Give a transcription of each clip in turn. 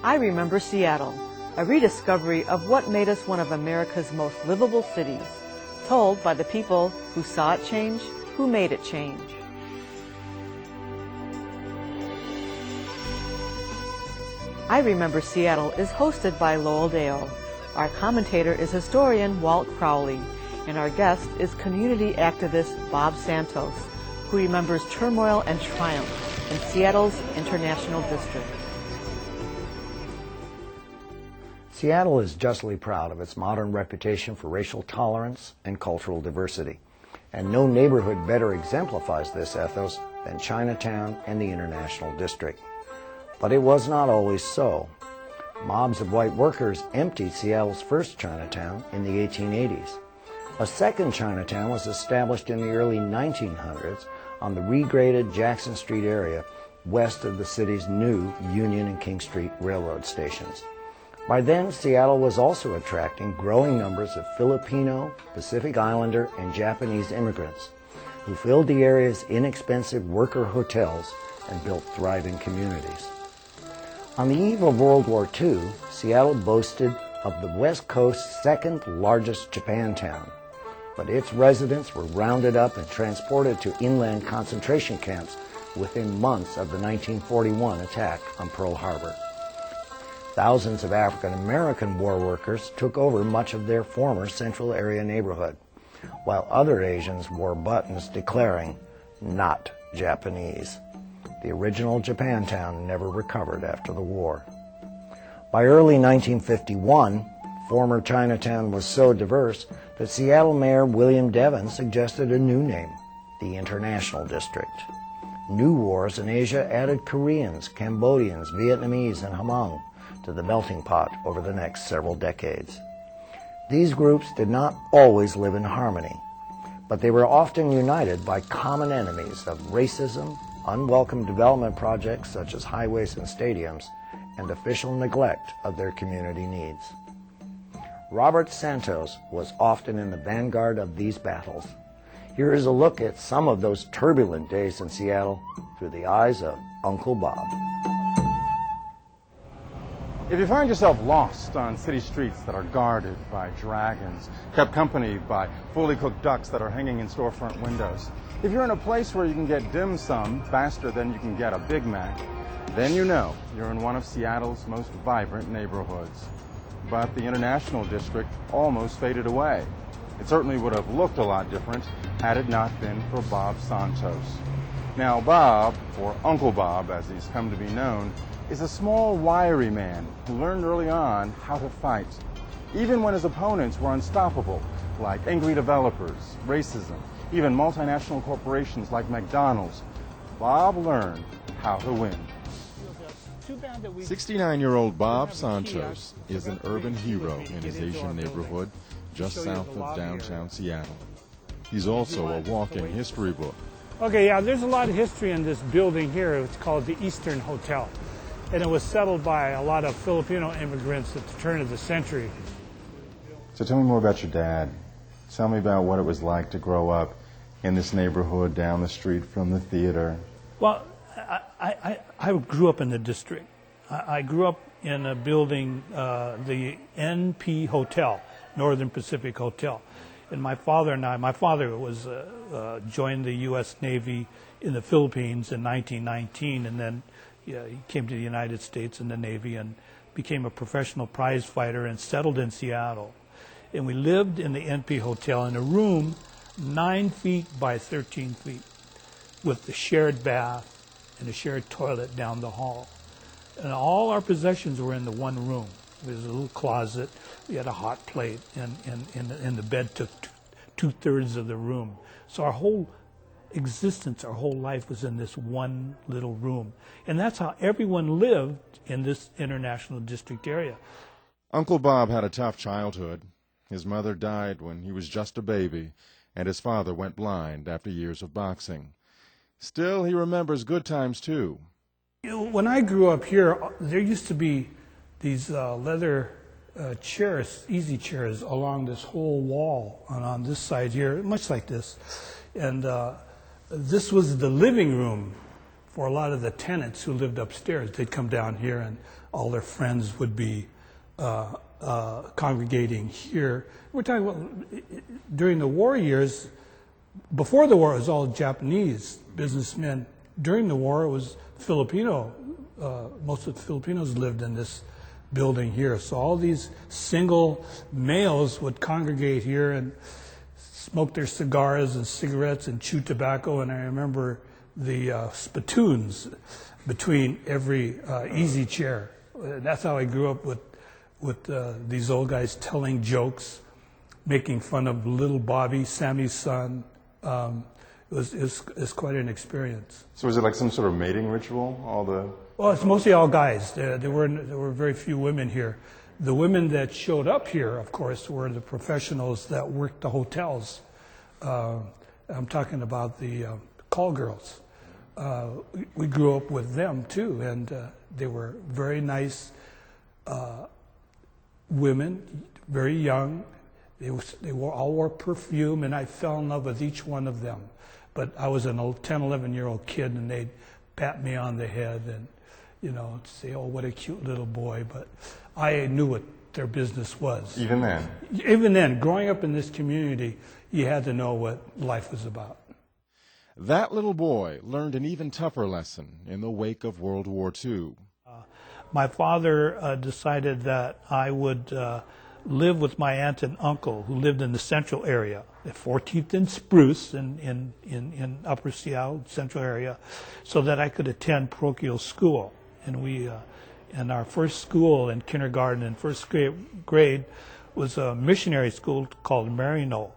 I Remember Seattle, a rediscovery of what made us one of America's most livable cities, told by the people who saw it change, who made it change. I Remember Seattle is hosted by Lowell Deo. Our commentator is historian Walt Crowley, and our guest is community activist Bob Santos, who remembers turmoil and triumph in Seattle's International District. Seattle is justly proud of its modern reputation for racial tolerance and cultural diversity, and no neighborhood better exemplifies this ethos than Chinatown and the International District. But it was not always so. Mobs of white workers emptied Seattle's first Chinatown in the 1880s. A second Chinatown was established in the early 1900s on the regraded Jackson Street area west of the city's new Union and King Street railroad stations. By then, Seattle was also attracting growing numbers of Filipino, Pacific Islander, and Japanese immigrants who filled the area's inexpensive worker hotels and built thriving communities. On the eve of World War II, Seattle boasted of the West Coast's second largest Japantown, but its residents were rounded up and transported to inland concentration camps within months of the 1941 attack on Pearl Harbor. Thousands of African American war workers took over much of their former Central Area neighborhood, while other Asians wore buttons declaring, "Not Japanese." The original Japantown never recovered after the war. By early 1951, former Chinatown was so diverse that Seattle Mayor William Devin suggested a new name, the International District. New wars in Asia added Koreans, Cambodians, Vietnamese, and Hmong to the melting pot over the next several decades. These groups did not always live in harmony, but they were often united by common enemies of racism, unwelcome development projects such as highways and stadiums, and official neglect of their community needs. Robert Santos was often in the vanguard of these battles. Here is a look at some of those turbulent days in Seattle through the eyes of Uncle Bob. If you find yourself lost on city streets that are guarded by dragons, kept company by fully cooked ducks that are hanging in storefront windows, if you're in a place where you can get dim sum faster than you can get a Big Mac, then you know you're in one of Seattle's most vibrant neighborhoods. But the International District almost faded away. It certainly would have looked a lot different had it not been for Bob Santos. Now Bob, or Uncle Bob as he's come to be known, is a small, wiry man who learned early on how to fight, even when his opponents were unstoppable, like angry developers, racism, even multinational corporations like McDonald's. Bob learned how to win. 69-year-old Bob Santos is an urban hero in his Asian neighborhood just south of downtown Seattle. He's also a walking history book. Okay, yeah, there's a lot of history in this building here. It's called the Eastern Hotel, and it was settled by a lot of Filipino immigrants at the turn of the century. So tell me more about your dad. Tell me about what it was like to grow up in this neighborhood down the street from the theater. Well, I grew up in the district. I grew up in a building, the NP Hotel, Northern Pacific Hotel. And my father was joined the U.S. Navy in the Philippines in 1919, and then he came to the United States in the Navy and became a professional prize fighter and settled in Seattle. And we lived in the NP Hotel in a room 9 feet by 13 feet with the shared bath and a shared toilet down the hall. And all our possessions were in the one room. There was a little closet. We had a hot plate, and the bed took two-thirds of the room. So our whole existence, our whole life was in this one little room. And that's how everyone lived in this International District area. Uncle Bob had a tough childhood. His mother died when he was just a baby, and his father went blind after years of boxing. Still, he remembers good times, too. When I grew up here, there used to be these leather chairs, easy chairs, along this whole wall and on this side here, much like this. And this was the living room for a lot of the tenants who lived upstairs. They'd come down here, and all their friends would be congregating here. We're talking about during the war years. Before the war, it was all Japanese businessmen. During the war, it was Filipino. Most of the Filipinos lived in this building here. So all these single males would congregate here and smoke their cigars and cigarettes and chew tobacco. And I remember the spittoons between every easy chair. That's how I grew up with these old guys telling jokes, making fun of little Bobby, Sammy's son. It was quite an experience. So was it like some sort of mating ritual? Well, it's mostly all guys. There were very few women here. The women that showed up here, of course, were the professionals that worked the hotels. I'm talking about the call girls. We grew up with them too, and they were very nice women, very young. They all wore perfume, and I fell in love with each one of them. But I was an 10, 11-year-old kid, and they'd pat me on the head and, say, oh, what a cute little boy. But I knew what their business was. Even then? Even then. Growing up in this community, you had to know what life was about. That little boy learned an even tougher lesson in the wake of World War II. My father decided that I would live with my aunt and uncle, who lived in the central area, at 14th and Spruce in Upper Seattle, central area, so that I could attend parochial school. And our first school in kindergarten and first grade was a missionary school called Maryknoll.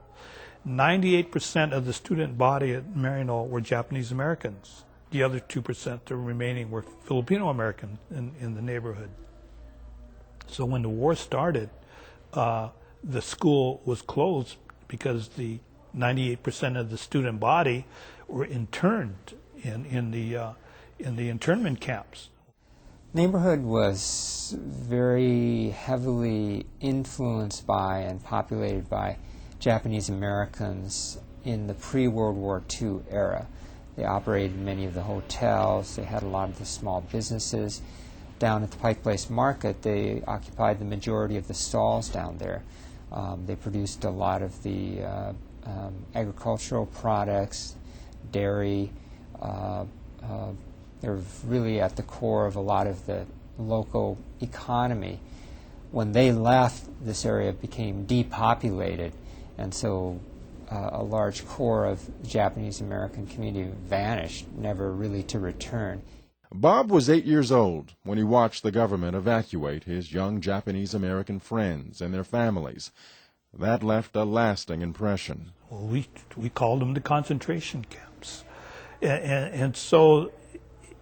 98% of the student body at Maryknoll were Japanese Americans. The other 2%, the remaining, were Filipino Americans in the neighborhood. So when the war started, the school was closed because the 98% of the student body were interned in the internment camps. Neighborhood was very heavily influenced by and populated by Japanese Americans in the pre-World War II era. They operated many of the hotels, they had a lot of the small businesses. Down at the Pike Place Market, they occupied the majority of the stalls down there. They produced a lot of the agricultural products, dairy. They're really at the core of a lot of the local economy. When they left, this area became depopulated, and so a large core of the Japanese American community vanished, never really to return. Bob was 8 years old when he watched the government evacuate his young Japanese American friends and their families. That left a lasting impression. Well, we called them the concentration camps. And so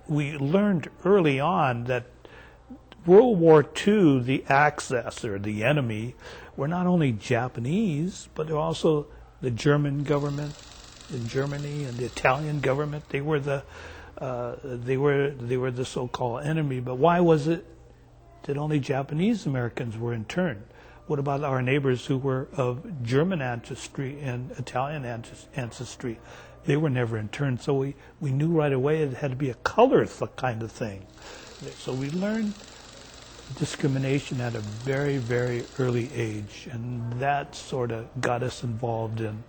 we learned early on that World War II, the Axis, or the enemy, were not only Japanese, but they're also the German government in Germany and the Italian government. They were the so-called enemy. But why was it that only Japanese Americans were interned? What about our neighbors who were of German ancestry and Italian ancestry? They were never interned. So we knew right away it had to be a colored kind of thing. So we learned discrimination at a very, very early age, and that sort of got us involved in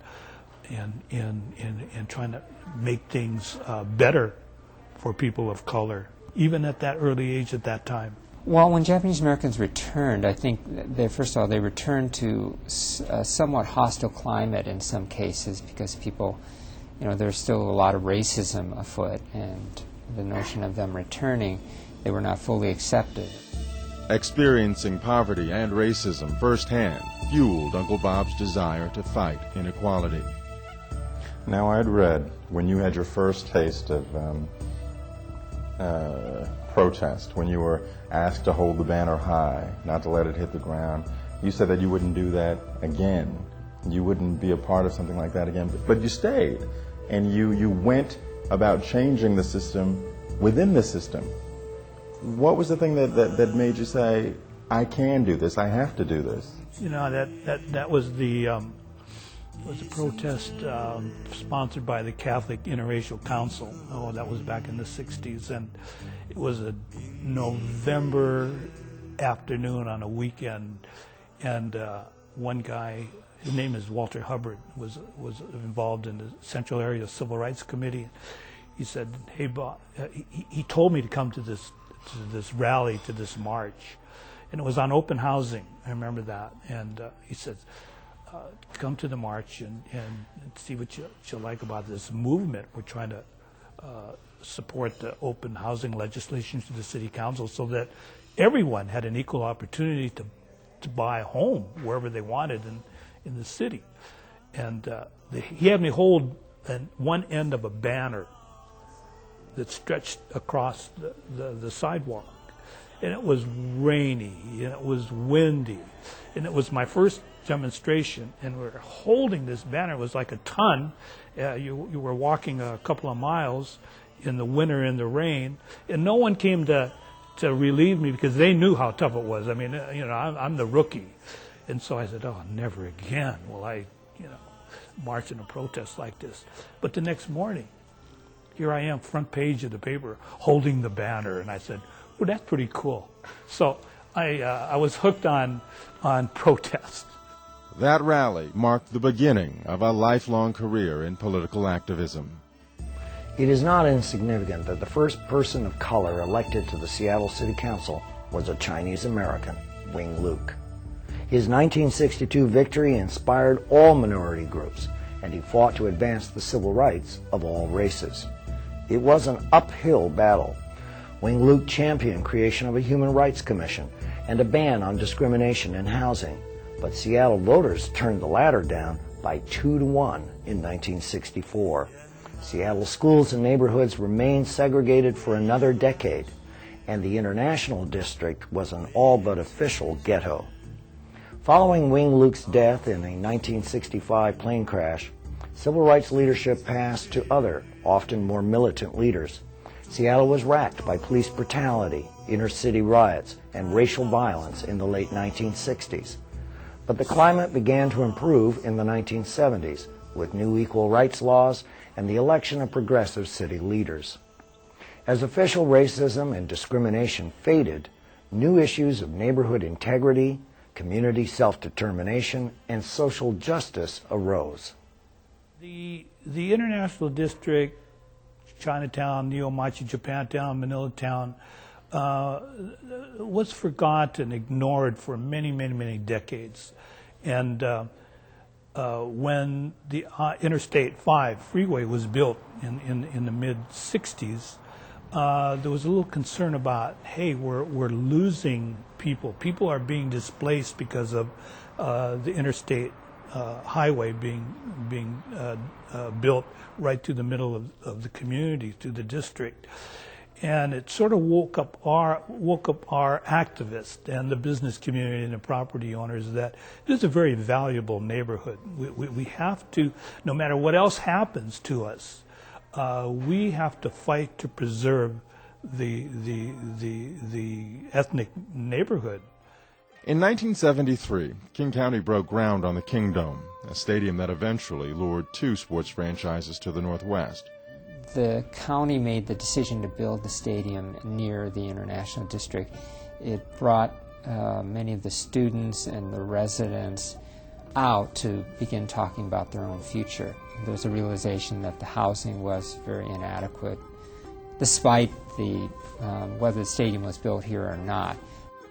trying to make things better for people of color, even at that early age at that time. Well, when Japanese Americans returned, I think first of all, they returned to a somewhat hostile climate in some cases because people, there's still a lot of racism afoot, and the notion of them returning, they were not fully accepted. Experiencing poverty and racism firsthand fueled Uncle Bob's desire to fight inequality. Now, I'd read when you had your first taste of protest, when you were asked to hold the banner high, not to let it hit the ground, you said that you wouldn't do that again. You wouldn't be a part of something like that again. But you stayed, and you went about changing the system within the system. What was the thing that made you say, I can do this, I have to do this? That was the was a protest sponsored by the Catholic Interracial Council. Oh, that was back in the 60s, and it was a November afternoon on a weekend, and one guy, his name is Walter Hubbard, was involved in the Central Area Civil Rights Committee. He said, "Hey, Bob," he told me to come to this rally, to this march, and it was on open housing. I remember that, and he said, "Come to the march and see what you like about this movement. We're trying to support the open housing legislation to the city council so that everyone had an equal opportunity to buy a home wherever they wanted in the city." And he had me hold one end of a banner that stretched across the sidewalk. And it was rainy, and it was windy, and it was my first demonstration, and we were holding this banner. It was like a ton. You were walking a couple of miles in the winter in the rain, and no one came to relieve me because they knew how tough it was. I mean, I'm the rookie. And so I said, "Oh, never again will I, march in a protest like this." But the next morning, here I am, front page of the paper, holding the banner, and I said, "Well, that's pretty cool." So I was hooked on protest. That rally marked the beginning of a lifelong career in political activism. It is not insignificant that the first person of color elected to the Seattle City Council was a Chinese American, Wing Luke. His 1962 victory inspired all minority groups, and he fought to advance the civil rights of all races. It was an uphill battle. Wing Luke championed creation of a Human Rights Commission and a ban on discrimination in housing, but Seattle voters turned the latter down by 2-1 in 1964. Seattle schools and neighborhoods remained segregated for another decade, and the International District was an all but official ghetto. Following Wing Luke's death in a 1965 plane crash, civil rights leadership passed to other, often more militant leaders. Seattle was racked by police brutality, inner-city riots, and racial violence in the late 1960s. But the climate began to improve in the 1970s with new equal rights laws and the election of progressive city leaders. As official racism and discrimination faded, new issues of neighborhood integrity, community self-determination, and social justice arose. The International District, Chinatown, Neo-Machi Japantown, Manilatown, was forgotten, ignored for many, many, many decades. And when the Interstate 5 freeway was built in the mid-60s, there was a little concern about, hey, we're losing people. People are being displaced because of the interstate highway being built right through the middle of the community, through the district. And it sort of woke up our activists and the business community and the property owners that this is a very valuable neighborhood. We have to, no matter what else happens to us, we have to fight to preserve the ethnic neighborhood. In 1973, King County broke ground on the Kingdome, a stadium that eventually lured 2 sports franchises to the Northwest. The county made the decision to build the stadium near the International District. It brought many of the students and the residents out to begin talking about their own future. There was a realization that the housing was very inadequate, despite whether the stadium was built here or not.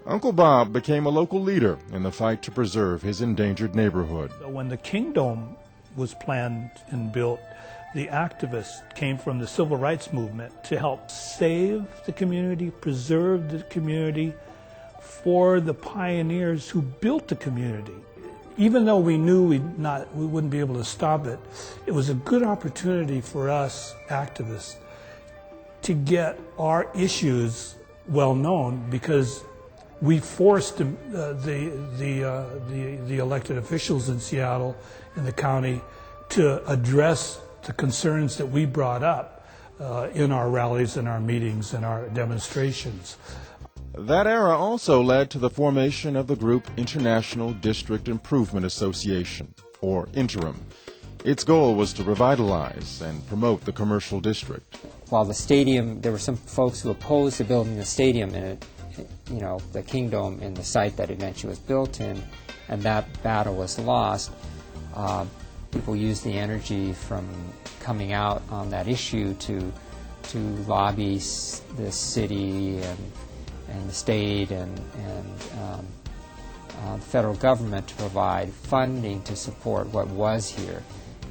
Uncle Bob became a local leader in the fight to preserve his endangered neighborhood. When the Kingdome was planned and built, the activists came from the civil rights movement to help save the community, preserve the community for the pioneers who built the community. Even though we knew we wouldn't be able to stop it, it was a good opportunity for us activists to get our issues well known, because we forced the elected officials in Seattle and the county to address the concerns that we brought up in our rallies and our meetings and our demonstrations. That era also led to the formation of the group International District Improvement Association. or interim. Its goal was to revitalize and promote the commercial district. While the stadium, there were some folks who opposed the building the stadium in it, the kingdom in the site that eventually was built in, and that battle was lost. People used the energy from coming out on that issue to lobby the city and the state and the federal government to provide funding to support what was here.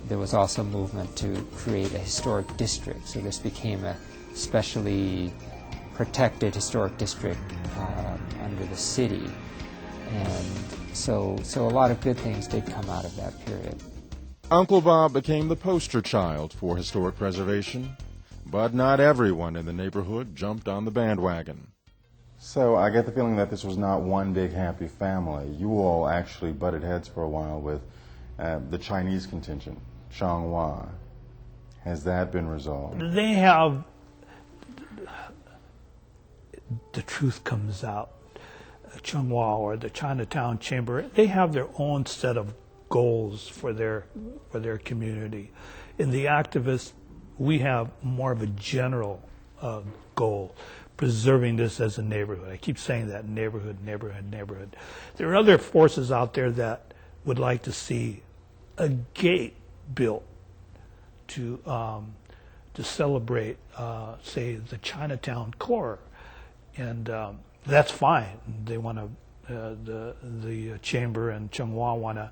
There was also a movement to create a historic district, so this became a specially protected historic district under the city. And so a lot of good things did come out of that period. Uncle Bob became the poster child for historic preservation, but not everyone in the neighborhood jumped on the bandwagon. So I get the feeling that this was not one big happy family. You all actually butted heads for a while with the Chinese contingent, Changhua. Has that been resolved? They have, the truth comes out. Changhua or the Chinatown Chamber, they have their own set of goals for their community. In the activists, we have more of a general goal, preserving this as a neighborhood. I keep saying that, neighborhood, neighborhood, neighborhood. There are other forces out there that would like to see a gate built to celebrate, say, the Chinatown core, and that's fine. They want to, the chamber and Changhua want to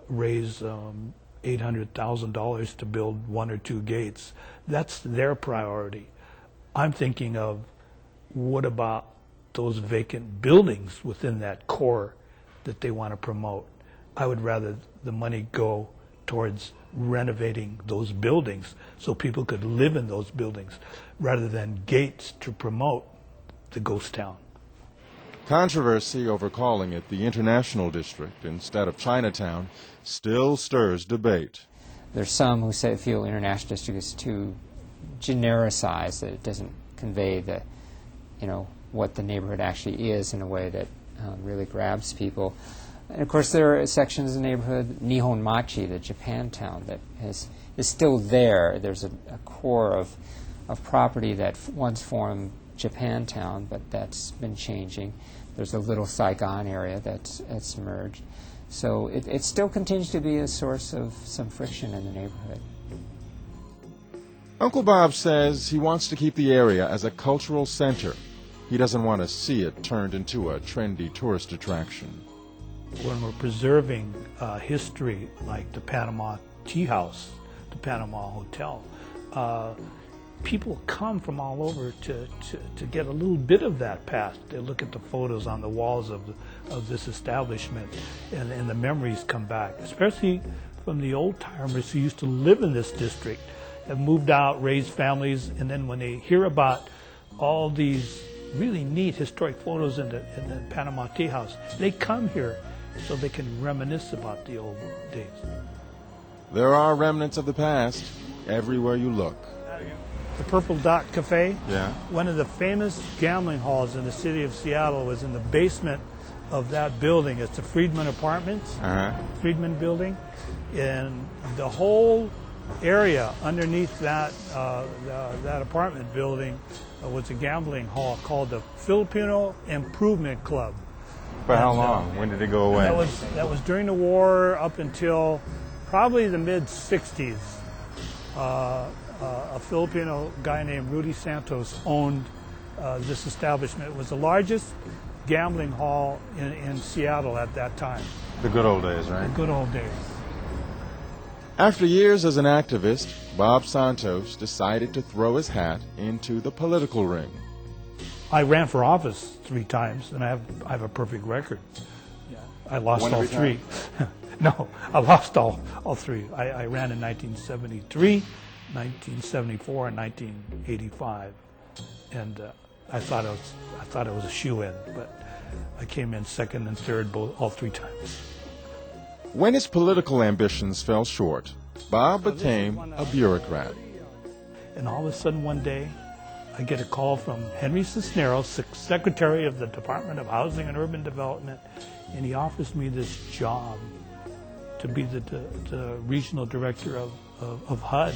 raise $800,000 to build 1 or 2 gates. That's their priority. I'm thinking of, what about those vacant buildings within that core that they want to promote? I would rather the money go towards renovating those buildings so people could live in those buildings rather than gates to promote the ghost town. Controversy over calling it the International District instead of Chinatown still stirs debate. There's some who feel International District is too genericized, that it doesn't convey the, what the neighborhood actually is in a way that really grabs people. And of course, there are sections of the neighborhood, Nihon Machi, the Japantown, that is still there. There's a core of property that once formed Japantown, but that's been changing. There's a little Saigon area that's merged. So it still continues to be a source of some friction in the neighborhood. Uncle Bob says he wants to keep the area as a cultural center. He doesn't want to see it turned into a trendy tourist attraction. When we're preserving history like the Panama Tea House, the Panama Hotel, people come from all over to get a little bit of that past. They look at the photos on the walls of this establishment, and the memories come back, especially from the old-timers who used to live in this district, have moved out, raised families, and then when they hear about all these really neat historic photos in the Panama Tea House, they come here so they can reminisce about the old days. There are remnants of the past everywhere you look. The Purple Dot Cafe, Yeah. one of the famous gambling halls in the city of Seattle, was in the basement of that building. It's the Friedman Apartments, Friedman Building, and the whole area underneath that apartment building was a gambling hall called the Filipino Improvement Club. For how long? When did it go away? That was during the war up until probably the mid-'60s. A Filipino guy named Rudy Santos owned this establishment. It was the largest gambling hall in Seattle at that time. The good old days, right? The good old days. After years as an activist, Bob Santos decided to throw his hat into the political ring. I ran for office 3 times, and I have a perfect record. I lost all 3. No, I lost all 3. I ran in 1973, 1974, and 1985, and I thought I was a shoo-in, but I came in second and third all 3 times. When his political ambitions fell short, Bob became a bureaucrat. And all of a sudden one day, I get a call from Henry Cisneros, Secretary of the Department of Housing and Urban Development, and he offers me this job to be the regional director of HUD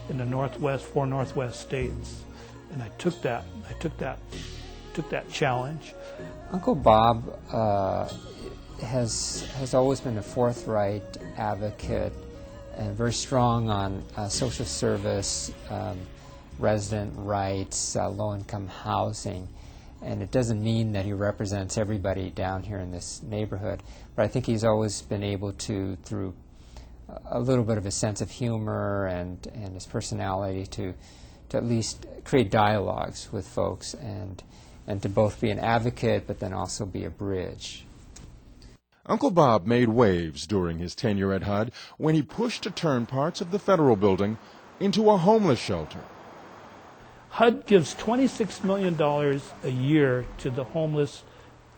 in the four Northwest states, and I took that challenge. Uncle Bob has always been a forthright advocate and very strong on social service, resident rights, low-income housing. And it doesn't mean that he represents everybody down here in this neighborhood, but I think he's always been able to, through a little bit of a sense of humor and his personality, to at least create dialogues with folks and to both be an advocate but then also be a bridge. Uncle Bob made waves during his tenure at HUD when he pushed to turn parts of the federal building into a homeless shelter. HUD gives $26 million a year to the homeless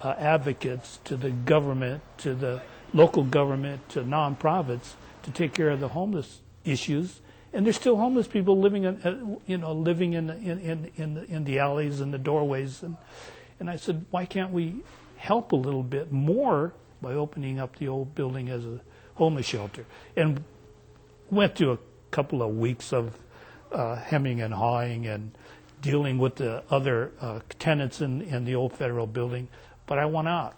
advocates, to the government, to the local government, to nonprofits to take care of the homeless issues. And there's still homeless people living in, living in the alleys and the doorways. And I said, why can't we help a little bit more by opening up the old building as a homeless shelter? And went through a couple of weeks of hemming and hawing and dealing with the other tenants in the old federal building. But I went out.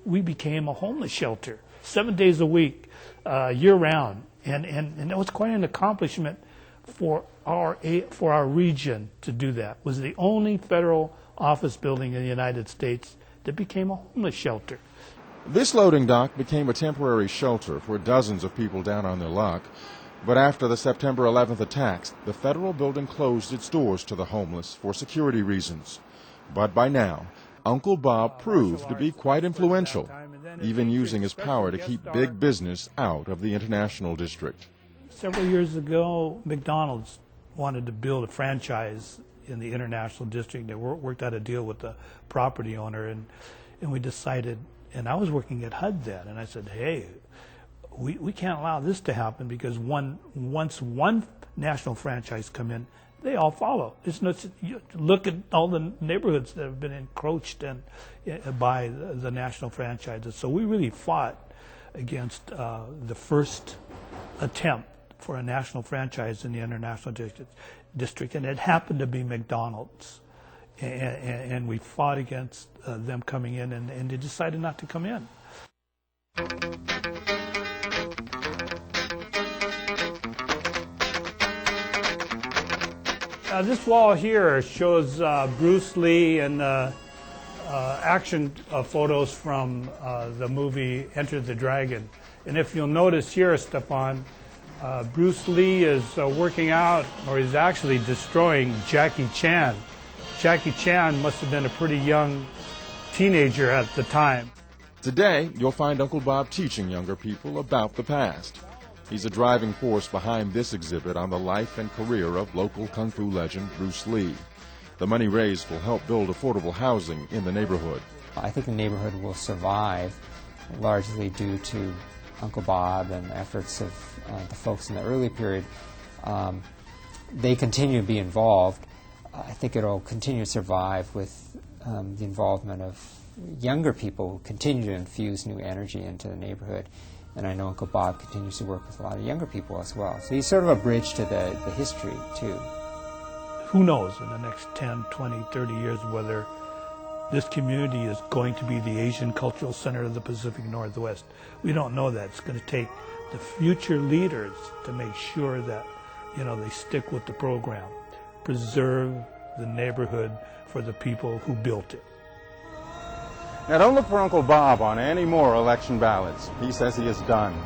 We became a homeless shelter 7 days a week, year-round. And it was quite an accomplishment for our region to do that. It was the only federal office building in the United States that became a homeless shelter. This loading dock became a temporary shelter for dozens of people down on their luck. But after the September 11th attacks, the federal building closed its doors to the homeless for security reasons. But by now, Uncle Bob proved to be quite influential, even using his power to keep big business out of the International District. Several years ago, McDonald's wanted to build a franchise in the International District. They worked out a deal with the property owner, and we decided, and I was working at HUD then, and I said, hey, we can't allow this to happen, because once one national franchise come in, they all follow. You look at all the neighborhoods that have been encroached by the national franchises. So we really fought against the first attempt for a national franchise in the International District, and it happened to be McDonald's. And we fought against them coming in, and they decided not to come in. This wall here shows Bruce Lee and action photos from the movie Enter the Dragon. And if you'll notice here, Stepan, Bruce Lee is working out, or he's actually destroying Jackie Chan. Jackie Chan must have been a pretty young teenager at the time. Today, you'll find Uncle Bob teaching younger people about the past. He's a driving force behind this exhibit on the life and career of local kung fu legend Bruce Lee. The money raised will help build affordable housing in the neighborhood. I think the neighborhood will survive largely due to Uncle Bob and the efforts of the folks in the early period. They continue to be involved. I think it'll continue to survive with the involvement of younger people who continue to infuse new energy into the neighborhood. And I know Uncle Bob continues to work with a lot of younger people as well. So he's sort of a bridge to the history, too. Who knows in the next 10, 20, 30 years whether this community is going to be the Asian Cultural Center of the Pacific Northwest. We don't know that. It's going to take the future leaders to make sure that, they stick with the program, preserve the neighborhood for the people who built it. Now, don't look for Uncle Bob on any more election ballots. He says he is done.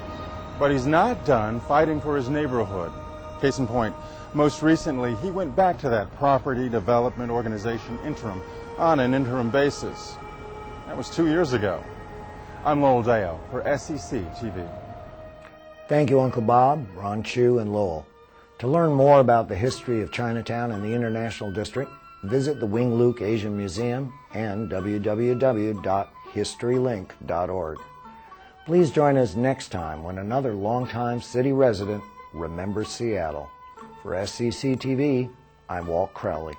But he's not done fighting for his neighborhood. Case in point, most recently, he went back to that property development organization interim on an interim basis. That was 2 years ago. I'm Lowell Deo for SCCtv. Thank you, Uncle Bob, Ron Chu, and Lowell. To learn more about the history of Chinatown and the International District, visit the Wing Luke Asian Museum and www.historylink.org. Please join us next time when another longtime city resident remembers Seattle. For SCCtv, I'm Walt Crowley.